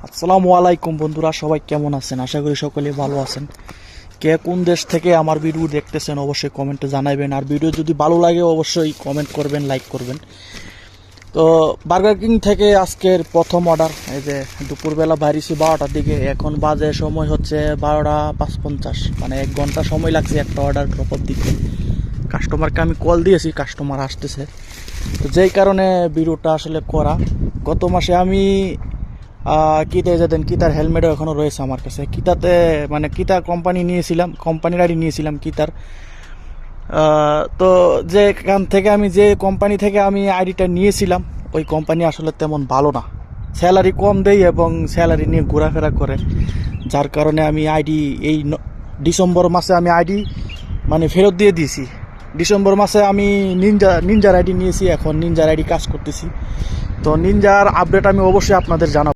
আসসালামু আলাইকুম বন্ধুরা, সবাই কেমন আছেন? আশা করি সকলে ভালো আছেন। কে কোন দেশ থেকে আমার ভিডিও দেখতেছেন অবশ্যই কমেন্টে জানাবেন। আর ভিডিও যদি ভালো লাগে অবশ্যই কমেন্ট করবেন, লাইক করবেন। তো বার্গার কিং থেকে আজকের প্রথম অর্ডার। এই যে দুপুরবেলা বাইরেছি 12টার দিকে, এখন বাজে সময় হচ্ছে 12:55, মানে 1 ঘন্টা সময় লাগছে একটা অর্ডার ড্রপ অফ দিতে। কাস্টমারকে আমি কল দিয়েছি, কাস্টমার আসতেছে। তো যেই কারণে ভিডিওটা আসলে করা। গত মাসে আমি কিতে যেতেন, কিতার হেলমেটও এখনও রয়েছে আমার কাছে। কিতাতে মানে কিতা কোম্পানি নিয়েছিলাম, কোম্পানির আইডি নিয়েছিলাম কিতার। তো যে কোম্পানি থেকে আমি আইডিটা নিয়েছিলাম, ওই কোম্পানি আসলে তেমন ভালো না। স্যালারি কম দেয় এবং স্যালারি নিয়ে ঘোরাফেরা করে, যার কারণে আমি আইডি ডিসেম্বর মাসে আমি আইডি মানে ফেরত দিয়ে দিয়েছি। ডিসেম্বর মাসে আমি নিনজার আইডি নিয়েছি, এখন নিনজার আইডি কাজ করতেছি। তো নিনজার আপডেট আমি অবশ্যই আপনাদের জানাবো।